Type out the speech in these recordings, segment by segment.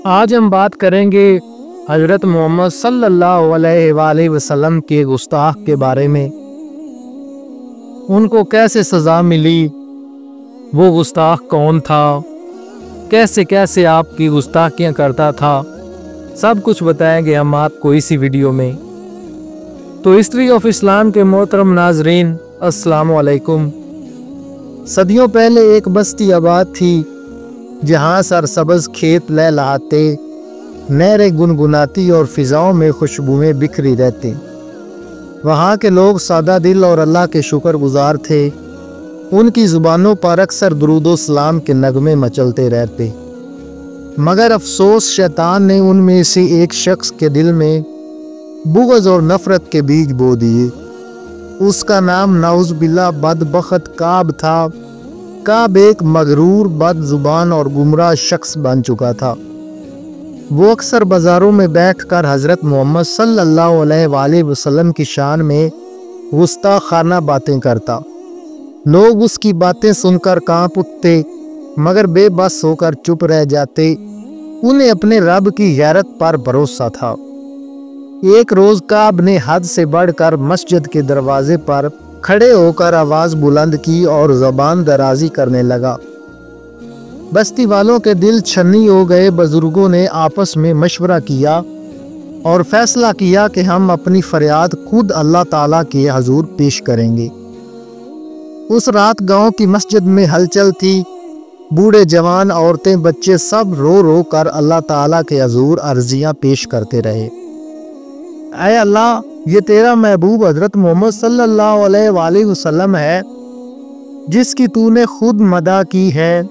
آج ہم بات کریں گے حضرت محمد صلی اللہ علیہ وآلہ وسلم کے گستاخ کے بارے میں، ان کو کیسے سزا ملی، وہ گستاخ کون تھا، کیسے کیسے آپ کی گستاخیاں کرتا تھا، سب کچھ بتائیں گے ہم آپ کو اسی ویڈیو میں۔ تو ہسٹری آف اسلام کے محترم ناظرین، السلام علیکم۔ صدیوں پہلے ایک بستی آباد تھی جہاں سرسبز کھیت لہلہاتے، نہریں گنگناتی اور فضاؤں میں خوشبوئیں بکھری رہتی۔ وہاں کے لوگ سادہ دل اور اللہ کے شکر گزار تھے۔ ان کی زبانوں پر اکثر درود و سلام کے نغمے مچلتے رہتے، مگر افسوس شیطان نے ان میں سے ایک شخص کے دل میں بغض اور نفرت کے بیج بو دیے۔ اس کا نام نعوذ باللہ بدبخت کعب تھا۔ کعب ایک مغرور، بد زبان اور گمراہ شخص بن چکا تھا۔ وہ اکثر بازاروں میں بیٹھ کر حضرت محمد صلی اللہ علیہ وآلہ وسلم کی شان میں گستاخانہ باتیں کرتا۔ لوگ اس کی باتیں سن کر کانپ اٹھتے، مگر بے بس ہو کر چپ رہ جاتے۔ انہیں اپنے رب کی غیرت پر بھروسہ تھا۔ ایک روز کعب نے حد سے بڑھ کر مسجد کے دروازے پر کھڑے ہو کر آواز بلند کی اور زبان درازی کرنے لگا۔ بستی والوں کے دل چھنی ہو گئے۔ بزرگوں نے آپس میں مشورہ کیا اور فیصلہ کیا کہ ہم اپنی فریاد خود اللہ تعالیٰ کے حضور پیش کریں گے۔ اس رات گاؤں کی مسجد میں ہلچل تھی۔ بوڑھے جوان، عورتیں، بچے سب رو رو کر اللہ تعالیٰ کے حضور عرضیاں پیش کرتے رہے۔ اے اللہ، یہ تیرا محبوب حضرت محمد صلی اللہ علیہ وآلہ وسلم ہے جس کی تو نے خود مدح کی ہے۔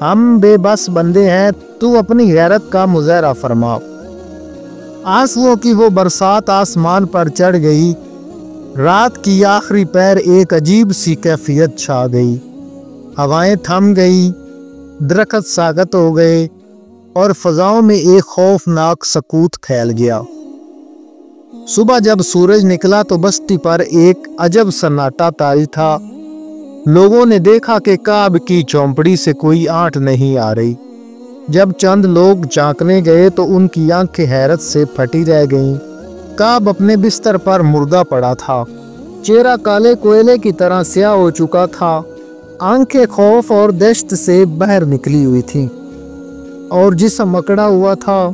ہم بے بس بندے ہیں، تو اپنی غیرت کا مظاہرہ فرما۔ آنسوؤں کی وہ برسات آسمان پر چڑھ گئی۔ رات کی آخری پہر ایک عجیب سی کیفیت چھا گئی۔ ہوائیں تھم گئی، درخت ساکت ہو گئے اور فضاؤں میں ایک خوفناک سکوت پھیل گیا۔ صبح جب سورج نکلا تو بستی پر ایک عجب سناٹا طاری تھا۔ لوگوں نے دیکھا کہ کعب کی چومپڑی سے کوئی آنٹ نہیں آ رہی۔ جب چند لوگ جھانکنے گئے تو ان کی آنکھیں حیرت سے پھٹی رہ گئیں۔ کعب اپنے بستر پر مردہ پڑا تھا۔ چہرہ کالے کوئلے کی طرح سیاہ ہو چکا تھا۔ آنکھیں خوف اور دہشت سے باہر نکلی ہوئی تھیں اور جسم اکڑا ہوا تھا۔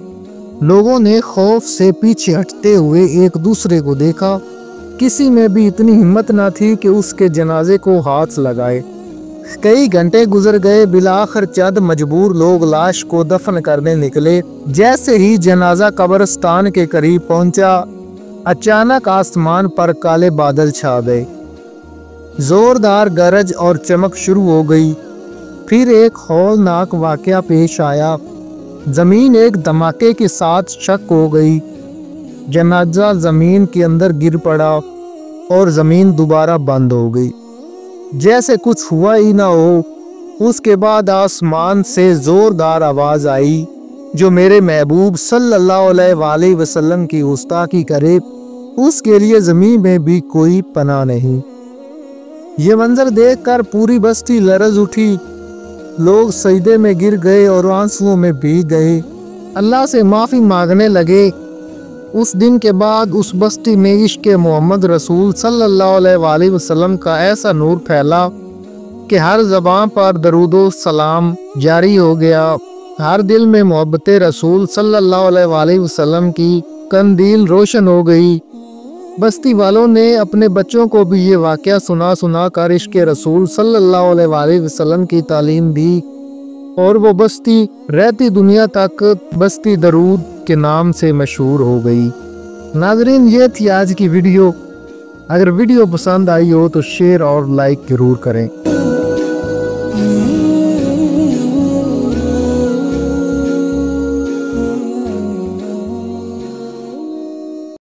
لوگوں نے خوف سے پیچھے ہٹتے ہوئے ایک دوسرے کو دیکھا۔ کسی میں بھی اتنی ہمت نہ تھی کہ اس کے جنازے کو ہاتھ لگائے۔ کئی گھنٹے گزر گئے۔ بالآخر چند مجبور لوگ لاش کو دفن کرنے نکلے۔ جیسے ہی جنازہ قبرستان کے قریب پہنچا، اچانک آسمان پر کالے بادل چھا گئے۔ زوردار گرج اور چمک شروع ہو گئی۔ پھر ایک ہولناک واقعہ پیش آیا۔ زمین ایک دھماکے کے ساتھ شق ہو گئی۔ جنازہ زمین کے اندر گر پڑا اور زمین دوبارہ بند ہو گئی، جیسے کچھ ہوا ہی نہ ہو۔ اس کے بعد آسمان سے زوردار آواز آئی، جو میرے محبوب صلی اللہ علیہ وآلہ وسلم کی گستاخی کرے، اس کے لیے زمین میں بھی کوئی پناہ نہیں۔ یہ منظر دیکھ کر پوری بستی لرز اٹھی۔ لوگ سجدے میں گر گئے اور آنسوؤں میں بھیگ گئے۔ اللہ سے معافی مانگنے لگے۔ اس دن کے بعد اس بستی میں عشق محمد رسول صلی اللہ علیہ وآلہ وسلم کا ایسا نور پھیلا کہ ہر زبان پر درود و سلام جاری ہو گیا۔ ہر دل میں محبت رسول صلی اللہ علیہ وآلہ وسلم کی قندیل روشن ہو گئی۔ بستی والوں نے اپنے بچوں کو بھی یہ واقعہ سنا کر عشق رسول صلی اللہ علیہ وآلہ وسلم کی تعلیم دی، اور وہ بستی رہتی دنیا تک بستی درود کے نام سے مشہور ہو گئی۔ ناظرین، یہ تھی آج کی ویڈیو۔ اگر ویڈیو پسند آئی ہو تو شیئر اور لائک ضرور کریں۔